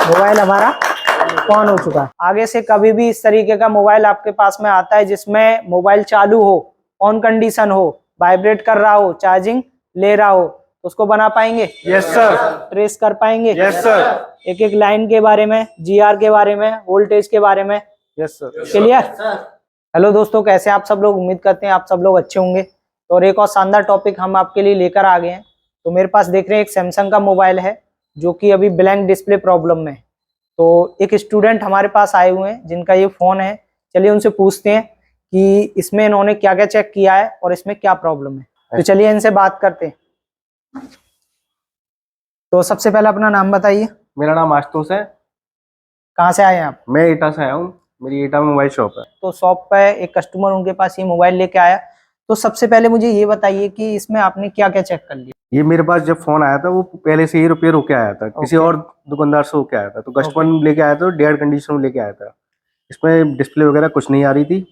Mobile हमारा on हो चुका है। आगे से कभी भी इस तरीके का मोबाइल आपके पास में आता है जिसमें मोबाइल चालू हो, ऑन कंडीशन हो, वाइब्रेट कर रहा हो, चार्जिंग ले रहा हो, तो उसको बना पाएंगे? Yes sir. ट्रेस कर पाएंगे? Yes sir. एक एक लाइन के बारे में, जीआर के बारे में, वोल्टेज के बारे में। Yes sir. क्लियर? हेलो दोस्तों, कैसे आप सब लोग? उम्मीद करते हैं आप सब लोग अच्छे होंगे। तो और एक और शानदार टॉपिक हम आपके लिए लेकर आ गए हैं। तो मेरे पास देख रहे हैं एक सैमसंग का मोबाइल है जो कि अभी ब्लैंक डिस्प्ले प्रॉब्लम में है। तो एक स्टूडेंट हमारे पास आए हुए हैं जिनका ये फ़ोन है। चलिए उनसे पूछते हैं कि इसमें इन्होंने क्या क्या चेक किया है और इसमें क्या प्रॉब्लम है। तो चलिए इनसे बात करते हैं। तो सबसे पहले अपना नाम बताइए। मेरा नाम आशुतोष है। कहाँ से आए हैं आप? मैं एटा से आया हूँ। मेरी एटा में मोबाइल शॉप है। तो शॉप पे एक कस्टमर उनके पास ये मोबाइल लेके आया। तो सबसे पहले मुझे ये बताइए कि इसमें आपने क्या क्या चेक कर लिया? ये मेरे पास जब फोन आया था वो पहले से ही रिपेयर होके आया था, किसी और दुकानदार से होके आया था। तो कस्टमर लेके आया था, डेड कंडीशन में लेके आया था। इसमें डिस्प्ले वगैरह कुछ नहीं आ रही थी।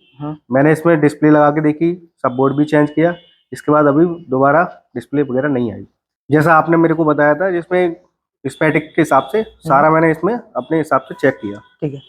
मैंने इसमें डिस्प्ले लगा के देखी, सब बोर्ड भी चेंज किया। इसके बाद अभी दोबारा डिस्प्ले वगैरह नहीं आई जैसा आपने मेरे को बताया था, जिसमें स्टैटिक के हिसाब से सारा मैंने इसमें अपने हिसाब से चेक किया। ठीक है।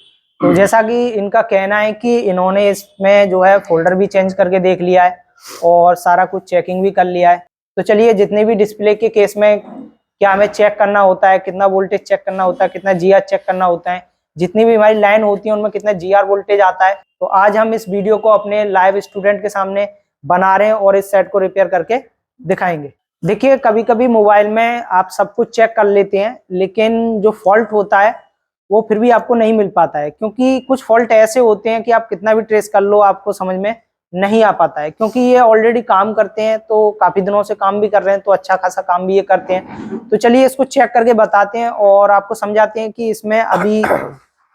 तो जैसा कि इनका कहना है कि इन्होंने इसमें जो है फोल्डर भी चेंज करके देख लिया है और सारा कुछ चेकिंग भी कर लिया है। तो चलिए, जितने भी डिस्प्ले के केस में क्या हमें चेक करना होता है, कितना वोल्टेज चेक करना होता है, कितना जीआर चेक करना होता है, जितनी भी हमारी लाइन होती है उनमें कितना जीआर वोल्टेज आता है, तो आज हम इस वीडियो को अपने लाइव स्टूडेंट के सामने बना रहे हैं और इस सेट को रिपेयर करके दिखाएंगे। देखिए, कभी कभी मोबाइल में आप सब कुछ चेक कर लेते हैं लेकिन जो फॉल्ट होता है वो फिर भी आपको नहीं मिल पाता है, क्योंकि कुछ फॉल्ट ऐसे होते हैं कि आप कितना भी ट्रेस कर लो आपको समझ में नहीं आ पाता है। क्योंकि ये ऑलरेडी काम करते हैं, तो काफी दिनों से काम भी कर रहे हैं, तो अच्छा खासा काम भी ये करते हैं। तो चलिए इसको चेक करके बताते हैं और आपको समझाते हैं कि इसमें अभी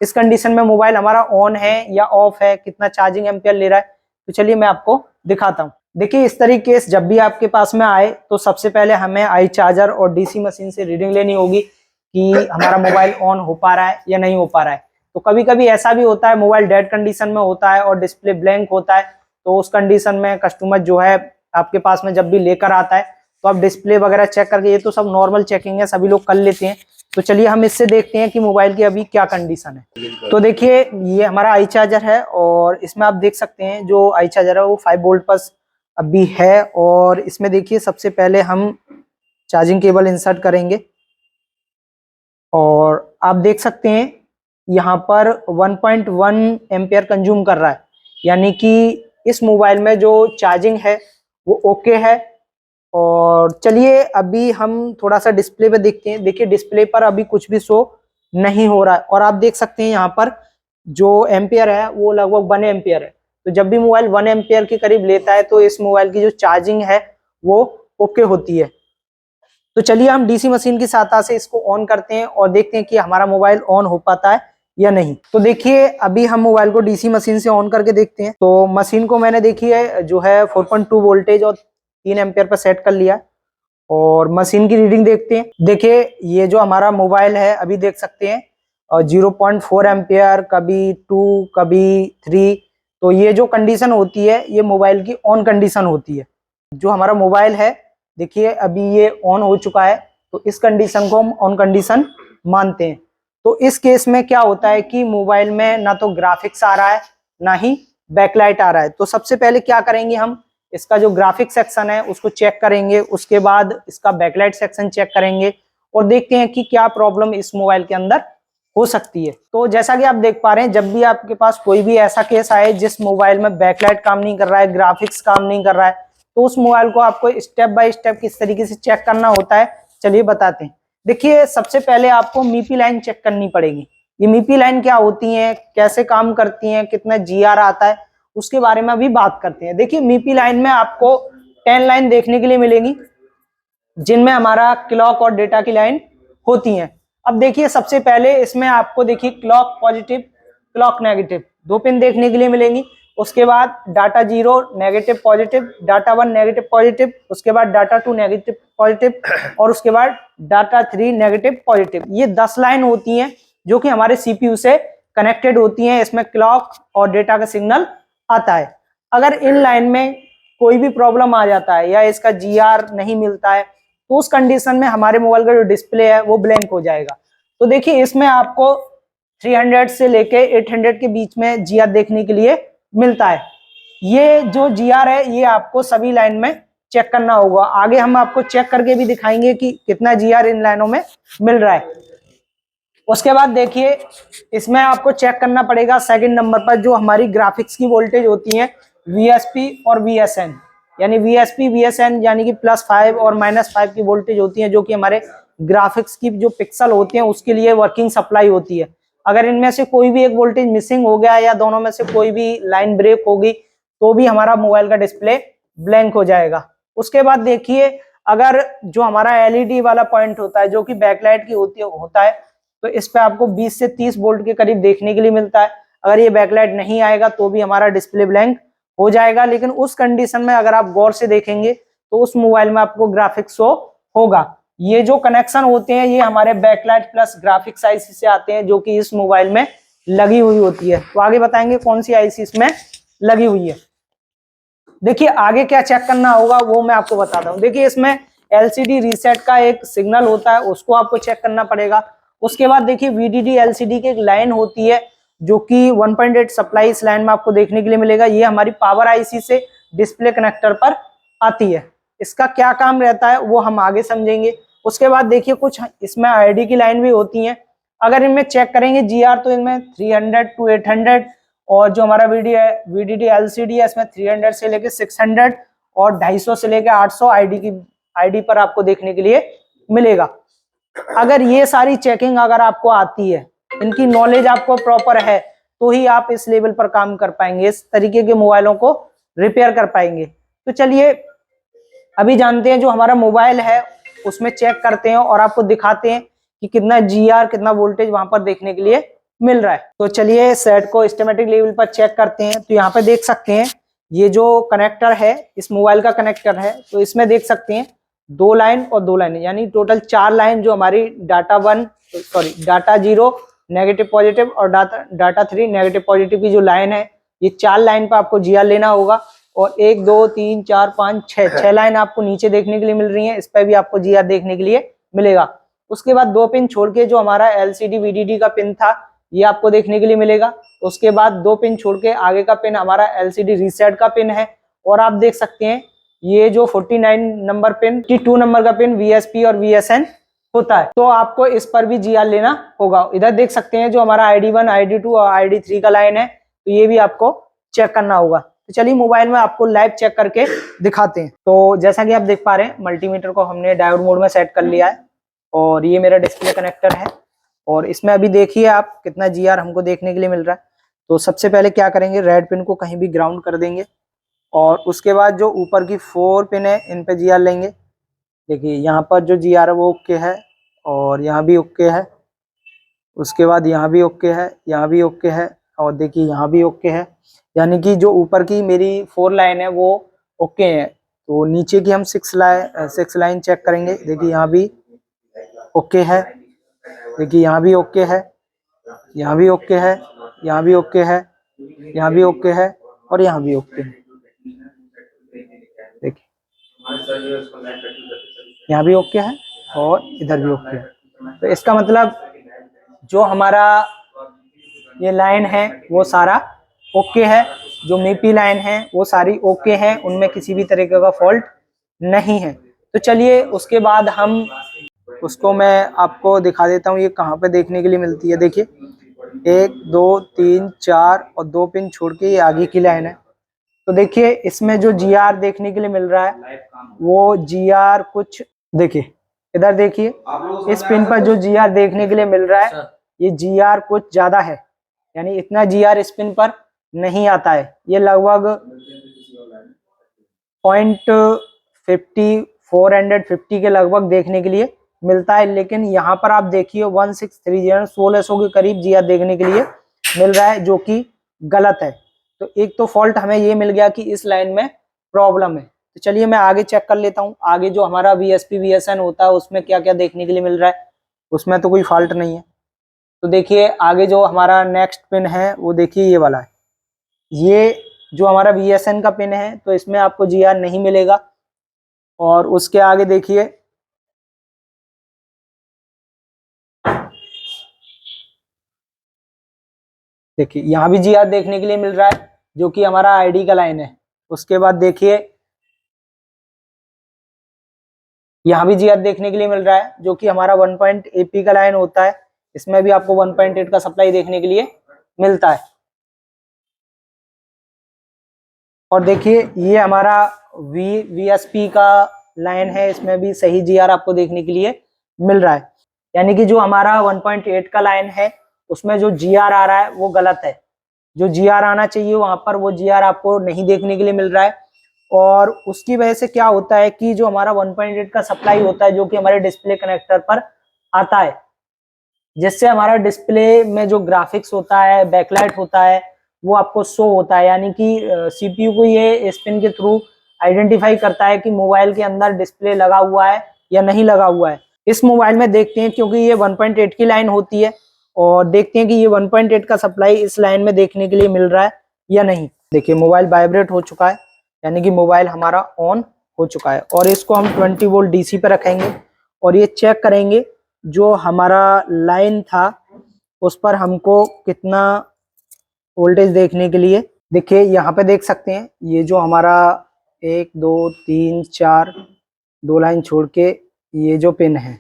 इस कंडीशन में मोबाइल हमारा ऑन है या ऑफ है, कितना चार्जिंग एम्पियर ले रहा है। तो चलिए मैं आपको दिखाता हूँ। देखिए, इस तरीके से जब भी आपके पास में आए तो सबसे पहले हमें आई चार्जर और डीसी मशीन से रीडिंग लेनी होगी कि हमारा मोबाइल ऑन हो पा रहा है या नहीं हो पा रहा है। तो कभी कभी ऐसा भी होता है मोबाइल डेड कंडीशन में होता है और डिस्प्ले ब्लैंक होता है। तो उस कंडीशन में कस्टमर जो है आपके पास में जब भी लेकर आता है तो आप डिस्प्ले वगैरह चेक करके, ये तो सब नॉर्मल चेकिंग है, सभी लोग कर लेते हैं। तो चलिए हम इससे देखते हैं कि मोबाइल की अभी क्या कंडीशन है। तो देखिए, ये हमारा आई चार्जर है और इसमें आप देख सकते हैं जो आई चार्जर है वो 5 वोल्ट पर अभी है। और इसमें देखिए, सबसे पहले हम चार्जिंग केबल इंसर्ट करेंगे और आप देख सकते हैं यहाँ पर 1.1 एम्पियर कंज्यूम कर रहा है, यानी कि इस मोबाइल में जो चार्जिंग है वो ओके है। और चलिए अभी हम थोड़ा सा डिस्प्ले पे देखते हैं। देखिए, डिस्प्ले पर अभी कुछ भी शो नहीं हो रहा है और आप देख सकते हैं यहाँ पर जो एम्पियर है वो लगभग 1 एम्पियर है। तो जब भी मोबाइल 1 एम्पियर के करीब लेता है तो इस मोबाइल की जो चार्जिंग है वो ओके होती है। तो चलिए हम डीसी मशीन की सहायता से इसको ऑन करते हैं और देखते हैं कि हमारा मोबाइल ऑन हो पाता है या नहीं। तो देखिए, अभी हम मोबाइल को डीसी मशीन से ऑन करके देखते हैं। तो मशीन को मैंने देखिए जो है 4.2 वोल्टेज और 3 एम्पियर पर सेट कर लिया और मशीन की रीडिंग देखते हैं। देखिए, ये जो हमारा मोबाइल है अभी देख सकते हैं 0.4 एम्पियर, कभी 2, कभी 3। तो ये जो कंडीशन होती है ये मोबाइल की ऑन कंडीशन होती है। जो हमारा मोबाइल है देखिए अभी ये ऑन हो चुका है, तो इस कंडीशन को हम ऑन कंडीशन मानते हैं। तो इस केस में क्या होता है कि मोबाइल में ना तो ग्राफिक्स आ रहा है ना ही बैकलाइट आ रहा है। तो सबसे पहले क्या करेंगे, हम इसका जो ग्राफिक सेक्शन है उसको चेक करेंगे, उसके बाद इसका बैकलाइट सेक्शन चेक करेंगे और देखते हैं कि क्या प्रॉब्लम इस मोबाइल के अंदर हो सकती है। तो जैसा कि आप देख पा रहे हैं, जब भी आपके पास कोई भी ऐसा केस आए जिस मोबाइल में बैकलाइट काम नहीं कर रहा है, ग्राफिक्स काम नहीं कर रहा है, तो उस मोबाइल को आपको स्टेप बाय स्टेप किस तरीके से चेक करना होता है चलिए बताते हैं। देखिए, सबसे पहले आपको मीपी लाइन चेक करनी पड़ेगी। ये मीपी लाइन क्या होती है, कैसे काम करती हैं, कितना जीआर आता है, उसके बारे में अभी बात करते हैं। देखिए, मीपी लाइन में आपको 10 लाइन देखने के लिए मिलेंगी जिनमें हमारा क्लॉक और डेटा की लाइन होती है। अब देखिए, सबसे पहले इसमें आपको देखिए clock positive, clock negative 2 pin देखने के लिए मिलेंगी। उसके बाद data 0 negative positive, data 1 negative positive, उसके बाद डाटा 2 नेगेटिव पॉजिटिव और उसके बाद डाटा 3 नेगेटिव पॉजिटिव। ये 10 लाइन होती हैं जो कि हमारे सीपीयू से कनेक्टेड होती हैं। इसमें क्लॉक और डेटा का सिग्नल आता है। अगर इन लाइन में कोई भी प्रॉब्लम आ जाता है या इसका जीआर नहीं मिलता है तो उस कंडीशन में हमारे मोबाइल का जो डिस्प्ले है वो ब्लैंक हो जाएगा। तो देखिए इसमें आपको 300 से लेके 800 के बीच में GR देखने के लिए मिलता है। ये जो GR है ये आपको सभी लाइन में चेक करना होगा। आगे हम आपको चेक करके भी दिखाएंगे कि कितना GR इन लाइनों में मिल रहा है। उसके बाद देखिए इसमें आपको चेक करना पड़ेगा सेकंड नंबर पर जो हमारी ग्राफिक्स की वोल्टेज होती है VSP और VSN, यानी VSP VSN यानी कि +5 और -5 की वोल्टेज होती है, जो कि हमारे ग्राफिक्स की जो पिक्सल होती हैं उसके लिए वर्किंग सप्लाई होती है। अगर इनमें से कोई भी एक वोल्टेज मिसिंग हो गया या दोनों में से कोई भी लाइन ब्रेक होगी तो भी हमारा मोबाइल का डिस्प्ले ब्लैंक हो जाएगा। उसके बाद देखिए अगर जो हमारा LED वाला पॉइंट होता है जो कि बैकलाइट की होता है तो इस पे आपको 20 से 30 वोल्ट के करीब देखने के लिए मिलता है। अगर ये बैकलाइट नहीं आएगा तो भी हमारा डिस्प्ले ब्लैंक हो जाएगा, लेकिन उस कंडीशन में अगर आप गौर से देखेंगे तो उस मोबाइल में आपको ग्राफिक्स शो होगा। ये जो कनेक्शन होते हैं ये हमारे बैकलाइट प्लस ग्राफिक्स आईसी से आते हैं जो कि इस मोबाइल में लगी हुई होती है। तो आगे बताएंगे कौन सी आईसी इसमें लगी हुई है। देखिए आगे क्या चेक करना होगा वो मैं आपको बताता हूँ। देखिए इसमें LCD रीसेट का एक सिग्नल होता है, उसको आपको चेक करना पड़ेगा। उसके बाद देखिए VDD LCD की एक लाइन होती है जो कि 1.8 सप्लाई इस लाइन में आपको देखने के लिए मिलेगा। ये हमारी पावर आईसी से डिस्प्ले कनेक्टर पर आती है। इसका क्या काम रहता है वो हम आगे समझेंगे। उसके बाद देखिए कुछ इसमें ID की लाइन भी होती है। अगर इनमें चेक करेंगे GR तो इनमें 300 to 800 और जो हमारा VDD LCD है इसमें 300 से लेके 600 और 250 से लेके 800 ID पर आपको देखने के लिए मिलेगा। अगर ये सारी चेकिंग अगर आपको आती है, इनकी नॉलेज आपको प्रॉपर है तो ही आप इस लेवल पर काम कर पाएंगे, इस तरीके के मोबाइलों को रिपेयर कर पाएंगे। तो चलिए अभी जानते हैं जो हमारा मोबाइल है उसमें चेक करते हैं और आपको दिखाते हैं कि कितना GR कितना वोल्टेज वहां पर देखने के लिए मिल रहा है। तो चलिए सेट को स्कीमेटिक लेवल पर चेक करते हैं। तो यहाँ पे देख सकते हैं ये जो कनेक्टर है इस मोबाइल का कनेक्टर है, तो इसमें देख सकते हैं 2 लाइन और 2 लाइन यानी टोटल 4 लाइन जो हमारी डाटा 0 नेगेटिव पॉजिटिव और डाटा 3 नेगेटिव पॉजिटिव की जो लाइन है ये 4 लाइन पर आपको GR लेना होगा। और 1 2 3 4 5 6 लाइन आपको नीचे देखने के लिए मिल रही है, इस पर भी आपको GR देखने के लिए मिलेगा। उसके बाद 2 पिन छोड़ के जो हमारा LCD VDD का पिन था ये आपको देखने के लिए मिलेगा। उसके बाद 2 पिन छोड़ के आगे का पिन हमारा LCD रीसेट का पिन है। और आप देख सकते हैं ये जो 49 नंबर पिन 52 नंबर का पिन VSP और VSN होता है, तो आपको इस पर भी GR लेना होगा। इधर देख सकते हैं जो हमारा ID1 ID2 और ID3 का लाइन है तो ये भी आपको चेक करना होगा। तो चलिए मोबाइल में आपको लाइव चेक करके दिखाते हैं। तो जैसा कि आप देख पा रहे हैं मल्टीमीटर को हमने डायोड मोड में सेट कर लिया है और ये मेरा डिस्प्ले कनेक्टर है और इसमें अभी देखिए आप कितना GR हमको देखने के लिए मिल रहा है। तो सबसे पहले क्या करेंगे, रेड पिन को कहीं भी ग्राउंड कर देंगे और उसके बाद जो ऊपर की 4 पिन है इन पे GR लेंगे। देखिए यहाँ पर जो GR है वो ओके है और यहाँ भी ओके है। उसके बाद यहाँ भी ओके है, यहाँ भी ओके है और देखिए यहाँ भी ओके है, यानी कि जो ऊपर की मेरी 4 लाइन है वो ओके है। तो नीचे की हम 6 लाइन चेक करेंगे। देखिए यहाँ भी ओके है, देखिए यहाँ भी ओके है, यहाँ भी ओके है, यहाँ भी ओके है, यहाँ भी ओके है और यहाँ भी ओके है। देखिए यहाँ भी ओके है और इधर भी ओके है। तो इसका मतलब जो हमारा ये लाइन है वो सारा ओके है, जो मेपी लाइन है वो सारी ओके है, उनमें किसी भी तरीके का फॉल्ट नहीं है। तो चलिए उसके बाद हम उसको मैं आपको दिखा देता हूँ ये कहाँ पे देखने के लिए मिलती है। देखिए 1 2 3 4 और 2 पिन छोड़ के ये आगे की लाइन है। तो देखिए इसमें जो GR देखने के लिए मिल रहा है वो GR कुछ देखिए, इधर देखिए इस पिन पर जो GR देखने के लिए मिल रहा है ये GR कुछ ज्यादा है, यानी इतना GR इस पिन पर नहीं आता है। ये लगभग 450 के लगभग देखने के लिए मिलता है, लेकिन यहाँ पर आप देखिए 1630 के करीब GR देखने के लिए मिल रहा है जो कि गलत है। तो एक तो फॉल्ट हमें ये मिल गया कि इस लाइन में प्रॉब्लम है। तो चलिए मैं आगे चेक कर लेता हूँ आगे जो हमारा VSP VSN होता है उसमें क्या क्या देखने के लिए मिल रहा है। उसमें तो कोई फॉल्ट नहीं है। तो देखिए आगे जो हमारा नेक्स्ट पिन है वो देखिए ये वाला है, ये जो हमारा VSN का पिन है तो इसमें आपको GR नहीं मिलेगा। और उसके आगे देखिए देखिए यहाँ भी जी आर देखने के लिए मिल रहा है, जो कि हमारा आईडी का लाइन है। उसके बाद देखिए यहाँ भी जी आर देखने के लिए मिल रहा है, जो कि हमारा 1.8 का लाइन होता है। इसमें भी आपको 1.8 का सप्लाई देखने के लिए मिलता है। और देखिए ये हमारा वीएसपी का लाइन है, इसमें भी सही जी आर आपको देखने के लिए मिल रहा है। यानी कि जो हमारा 1.8 का लाइन है उसमें जो जी आर आ रहा है वो गलत है। जो जी आर आना चाहिए वहां पर वो जी आर आपको नहीं देखने के लिए मिल रहा है। और उसकी वजह से क्या होता है कि जो हमारा 1.8 का सप्लाई होता है, जो कि हमारे डिस्प्ले कनेक्टर पर आता है, जिससे हमारा डिस्प्ले में जो ग्राफिक्स होता है, बैकलाइट होता है, वो आपको शो होता है। यानी कि सीपीयू को ये स्पिन के थ्रू आइडेंटिफाई करता है कि मोबाइल के अंदर डिस्प्ले लगा हुआ है या नहीं लगा हुआ है। इस मोबाइल में देखते हैं, क्योंकि ये 1.8 की लाइन होती है, और देखते हैं कि ये 1.8 का सप्लाई इस लाइन में देखने के लिए मिल रहा है या नहीं। देखिए मोबाइल वाइब्रेट हो चुका है, यानी कि मोबाइल हमारा ऑन हो चुका है। और इसको हम 20 वोल्ट डीसी पे रखेंगे और ये चेक करेंगे जो हमारा लाइन था उस पर हमको कितना वोल्टेज देखने के लिए। देखिए यहाँ पे देख सकते हैं, ये जो हमारा 1 2 3 4 2 लाइन छोड़ के ये जो पिन है,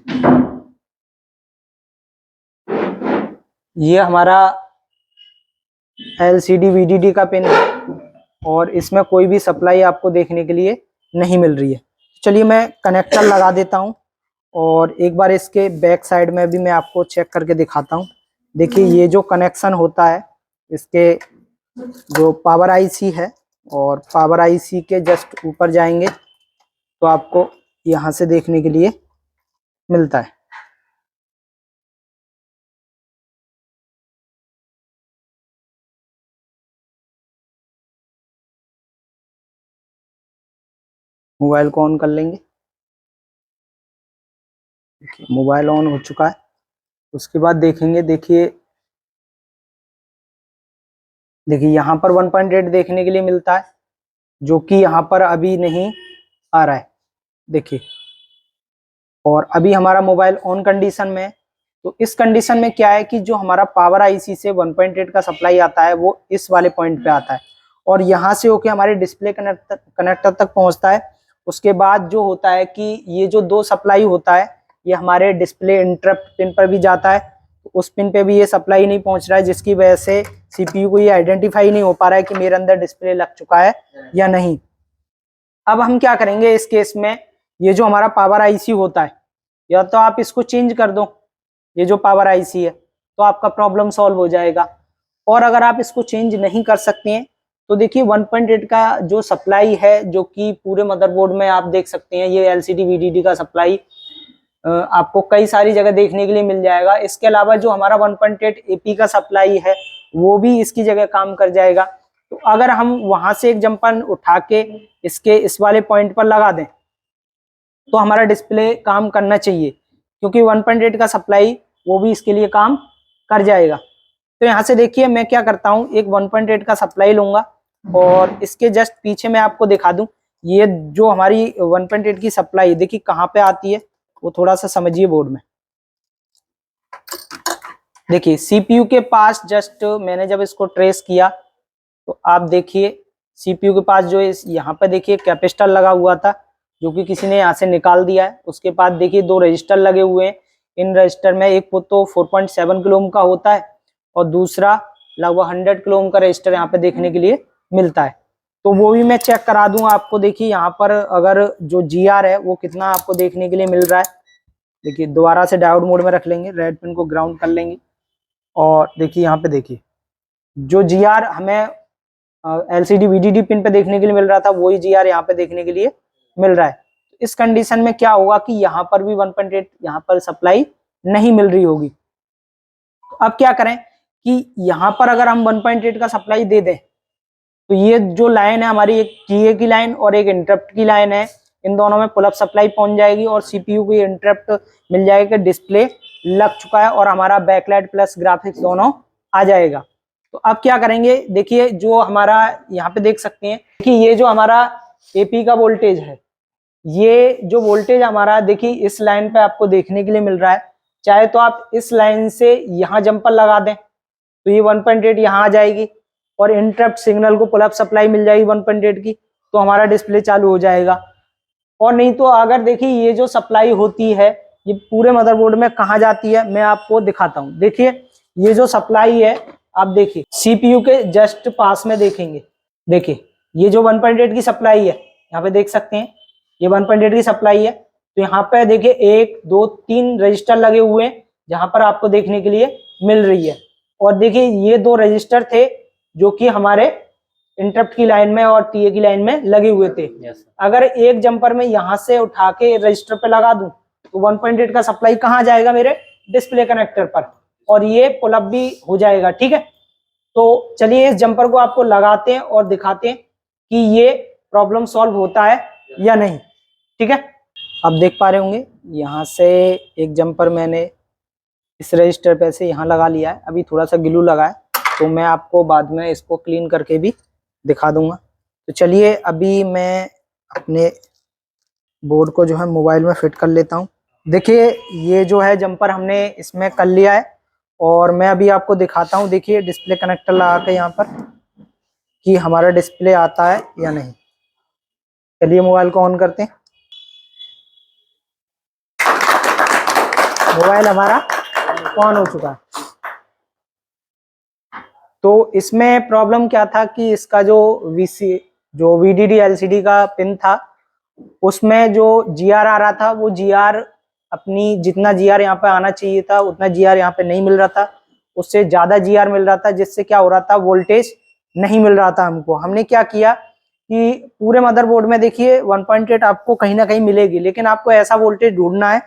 ये हमारा LCD VDD का पिन है, और इसमें कोई भी सप्लाई आपको देखने के लिए नहीं मिल रही है। चलिए मैं कनेक्टर लगा देता हूं, और एक बार इसके बैक साइड में भी मैं आपको चेक करके दिखाता हूं। देखिए ये जो कनेक्शन होता है, इसके जो पावर आईसी है, और पावर आईसी के जस्ट ऊपर जाएंगे तो आपको यहाँ से देखने के लिए मिलता है। मोबाइल को ऑन कर लेंगे। देखिए मोबाइल ऑन हो चुका है। उसके बाद देखेंगे, देखिए यहाँ पर 1.8 देखने के लिए मिलता है, जो कि यहाँ पर अभी नहीं आ रहा है। देखिए, और अभी हमारा मोबाइल ऑन कंडीशन में है। तो इस कंडीशन में क्या है कि जो हमारा पावर आईसी से 1.8 का सप्लाई आता है वो इस वाले पॉइंट पे आता है, और यहाँ से होके हमारे डिस्प्ले कनेक्टर तक पहुँचता है। उसके बाद जो होता है कि ये जो दो सप्लाई होता है, ये हमारे डिस्प्ले इंटरप्ट पिन पर भी जाता है। तो उस पिन पे भी ये सप्लाई नहीं पहुंच रहा है, जिसकी वजह से सीपीयू को ये आइडेंटिफाई नहीं हो पा रहा है कि मेरे अंदर डिस्प्ले लग चुका है या नहीं। अब हम क्या करेंगे इस केस में, ये जो हमारा पावर आईसी होता है, या तो आप इसको चेंज कर दो, ये जो पावर आईसी है, तो आपका प्रॉब्लम सॉल्व हो जाएगा। और अगर आप इसको चेंज नहीं कर सकते हैं तो देखिए 1.8 का जो सप्लाई है, जो कि पूरे मदरबोर्ड में आप देख सकते हैं, ये LCD VDD का सप्लाई आपको कई सारी जगह देखने के लिए मिल जाएगा। इसके अलावा जो हमारा 1.8 AP का सप्लाई है वो भी इसकी जगह काम कर जाएगा। तो अगर हम वहां से एक जम्पर उठा के इसके इस वाले पॉइंट पर लगा दें तो हमारा डिस्प्ले काम करना चाहिए, क्योंकि 1.8 का सप्लाई वो भी इसके लिए काम कर जाएगा। तो यहाँ से देखिए मैं क्या करता हूँ, एक 1.8 का सप्लाई लूंगा, और इसके जस्ट पीछे मैं आपको दिखा दूं, ये जो हमारी 1.8 की सप्लाई देखिए कहाँ पे आती है, वो थोड़ा सा समझिए बोर्ड में। देखिए सीपीयू के पास जस्ट मैंने जब इसको ट्रेस किया तो आप देखिए सीपीयू के पास जो यहाँ पे देखिए कैपेसिटर लगा हुआ था, जो कि किसी ने यहाँ से निकाल दिया है। उसके बाद देखिए दो रजिस्टर लगे हुए हैं। इन रजिस्टर में एक तो 4.7 किलो ओम का होता है, और दूसरा लगभग 100 किलो ओम का रजिस्टर यहाँ पे देखने के लिए मिलता है। तो वो भी मैं चेक करा दूंगा आपको। देखिए यहाँ पर अगर जो जीआर है वो कितना आपको देखने के लिए मिल रहा है। देखिए दोबारा से डायोड मोड में रख लेंगे, रेड पिन को ग्राउंड कर लेंगे, और देखिए यहाँ पे देखिए जो जीआर हमें LCD VDD पिन पे देखने के लिए मिल रहा था, वही जीआर यहाँ पे देखने के लिए मिल रहा है। तो इस कंडीशन में क्या होगा कि यहाँ पर भी 1.8 यहाँ पर सप्लाई नहीं मिल रही होगी। तो अब क्या करें कि यहाँ पर अगर हम 1.8 का सप्लाई दे दें तो ये जो लाइन है हमारी, एक टीए की लाइन और एक इंटरप्ट की लाइन है, इन दोनों में पुल अप सप्लाई पहुंच जाएगी, और सीपीयू को ये इंटरप्ट मिल जाएगा, डिस्प्ले लग चुका है, और हमारा बैकलाइट प्लस ग्राफिक्स दोनों आ जाएगा। तो अब क्या करेंगे, देखिए जो हमारा यहाँ पे देख सकते हैं कि ये जो हमारा एपी का वोल्टेज है, ये जो वोल्टेज हमारा देखिए इस लाइन पे आपको देखने के लिए मिल रहा है। चाहे तो आप इस लाइन से यहाँ जंपर लगा दें, तो ये 1.8 यहाँ आ जाएगी और इंटरप्ट सिग्नल को पुल अप सप्लाई मिल जाएगी 1.8 की, तो हमारा डिस्प्ले चालू हो जाएगा। और नहीं तो अगर देखिए ये जो सप्लाई होती है ये पूरे मदरबोर्ड में कहाँ जाती है, मैं आपको दिखाता हूँ। देखिए ये जो सप्लाई है, आप देखिए CPU के जस्ट पास में देखेंगे, देखिए ये जो 1.8 की सप्लाई है, यहाँ पे देख सकते हैं ये 1.8 की सप्लाई है। तो यहाँ पे देखिए 1 2 3 रजिस्टर लगे हुए हैं जहां पर आपको देखने के लिए मिल रही है। और देखिए ये 2 रजिस्टर थे जो कि हमारे इंटरप्ट की लाइन में और टीए की लाइन में लगे हुए थे। अगर एक जंपर में यहाँ से उठा के रजिस्टर पे लगा दूं तो 1.8 का सप्लाई कहाँ जाएगा, मेरे डिस्प्ले कनेक्टर पर, और ये पुल अप भी हो जाएगा। ठीक है, तो चलिए इस जंपर को आपको लगाते हैं और दिखाते हैं कि ये प्रॉब्लम सॉल्व होता है या नहीं। ठीक है, आप देख पा रहे होंगे यहाँ से एक जंपर मैंने इस रजिस्टर पे से यहाँ लगा लिया है। अभी थोड़ा सा ग्लू लगा है, तो मैं आपको बाद में इसको क्लीन करके भी दिखा दूंगा। तो चलिए अभी मैं अपने बोर्ड को जो है मोबाइल में फिट कर लेता हूँ। देखिए ये जो है जंपर हमने इसमें कर लिया है और मैं अभी आपको दिखाता हूँ। देखिए डिस्प्ले कनेक्टर लगा के यहाँ पर कि हमारा डिस्प्ले आता है या नहीं। चलिए मोबाइल को ऑन करते हैं। मोबाइल हमारा ऑन हो चुका है। तो इसमें प्रॉब्लम क्या था कि इसका जो VDD LCD का पिन था उसमें जो GR आ रहा था वो GR अपनी जितना GR यहाँ पे आना चाहिए था उतना GR यहाँ पे नहीं मिल रहा था, उससे ज्यादा GR मिल रहा था, जिससे क्या हो रहा था वोल्टेज नहीं मिल रहा था हमको। हमने क्या किया कि पूरे मदरबोर्ड में देखिए 1.8 आपको कहीं ना कहीं मिलेगी, लेकिन आपको ऐसा वोल्टेज ढूंढना है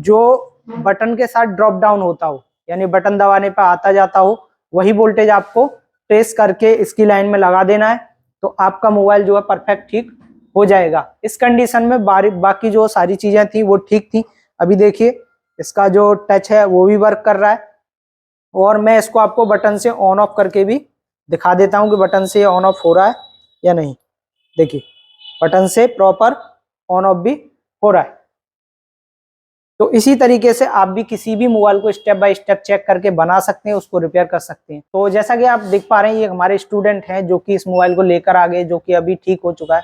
जो बटन के साथ ड्रॉप डाउन होता हो, यानी बटन दबाने पर आता जाता हो, वही वोल्टेज आपको ट्रेस करके इसकी लाइन में लगा देना है। तो आपका मोबाइल जो है परफेक्ट ठीक हो जाएगा। इस कंडीशन में बाकी जो सारी चीजें थी वो ठीक थी। अभी देखिए इसका जो टच है वो भी वर्क कर रहा है और मैं इसको आपको बटन से ऑन ऑफ करके भी दिखा देता हूं कि बटन से ऑन ऑफ हो रहा है या नहीं। देखिए बटन से प्रॉपर ऑन ऑफ भी हो रहा है। तो इसी तरीके से आप भी किसी भी मोबाइल को स्टेप बाय स्टेप चेक करके बना सकते हैं, उसको रिपेयर कर सकते हैं। तो जैसा कि आप देख पा रहे हैं ये हमारे स्टूडेंट हैं जो कि इस मोबाइल को लेकर आ गए, जो कि अभी ठीक हो चुका है।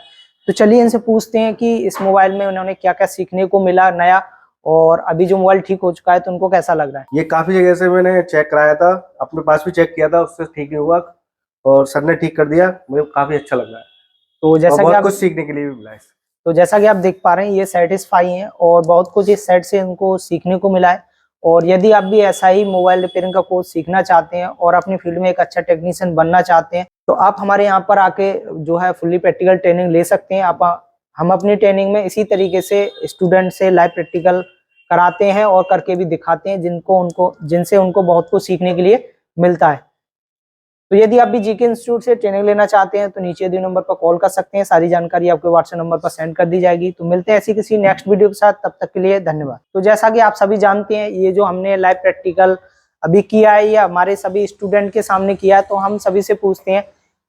तो चलिए इनसे पूछते हैं कि इस मोबाइल में उन्होंने क्या क्या सीखने को मिला नया, और अभी जो मोबाइल ठीक हो चुका है तो उनको कैसा लग रहा है। ये काफी जगह से मैंने चेक कराया था, अपने पास भी चेक किया था, उससे ठीक नहीं हुआ और सर ने ठीक कर दिया। मुझे काफी अच्छा लग रहा है। तो जैसा कि बहुत कुछ सीखने के लिए भी मिला है। तो जैसा कि आप देख पा रहे हैं ये सेटिस्फाई हैं और बहुत कुछ इस सेट से उनको सीखने को मिला है। और यदि आप भी ऐसा ही मोबाइल रिपेयरिंग का कोर्स सीखना चाहते हैं और अपनी फील्ड में एक अच्छा टेक्नीशियन बनना चाहते हैं तो आप हमारे यहाँ पर आके जो है फुल्ली प्रैक्टिकल ट्रेनिंग ले सकते हैं। हम अपनी ट्रेनिंग में इसी तरीके से स्टूडेंट से लाइव प्रैक्टिकल कराते हैं और करके भी दिखाते हैं जिनसे उनको बहुत कुछ सीखने के लिए मिलता है। तो यदि आप भी जीके इंस्टीट्यूट से ट्रेनिंग लेना चाहते हैं तो नीचे दिए नंबर पर कॉल कर सकते हैं। सारी जानकारी आपके व्हाट्सएप नंबर पर सेंड कर दी जाएगी। तो मिलते हैं ऐसी किसी नेक्स्ट वीडियो के साथ, तब तक के लिए धन्यवाद। तो जैसा कि आप सभी जानते हैं ये जो हमने लाइव प्रैक्टिकल अभी किया है ये हमारे सभी स्टूडेंट के सामने किया है। तो हम सभी से पूछते हैं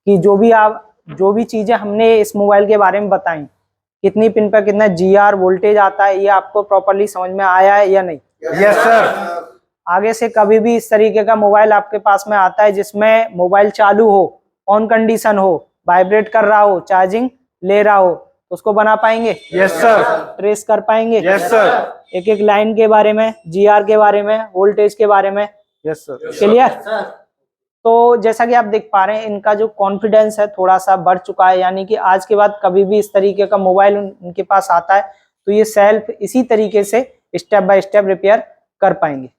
कि जो भी चीजें हमने इस मोबाइल के बारे में बताई, कितनी पिन पर कितना GR वोल्टेज आता है, ये आपको प्रॉपरली समझ में आया है या नहीं। Yes sir. आगे से कभी भी इस तरीके का मोबाइल आपके पास में आता है जिसमें मोबाइल चालू हो, ऑन कंडीशन हो, वाइब्रेट कर रहा हो, चार्जिंग ले रहा हो, तो उसको बना पाएंगे। Yes sir. ट्रेस कर पाएंगे। Yes sir. एक एक लाइन के बारे में, GR के बारे में, वोल्टेज के बारे में। Yes sir. क्लियर। तो जैसा कि आप देख पा रहे हैं इनका जो कॉन्फिडेंस है थोड़ा सा बढ़ चुका है, यानी कि आज के बाद कभी भी इस तरीके का मोबाइल उनके पास आता है तो ये सेल्फ इसी तरीके से स्टेप बाय स्टेप रिपेयर कर पाएंगे।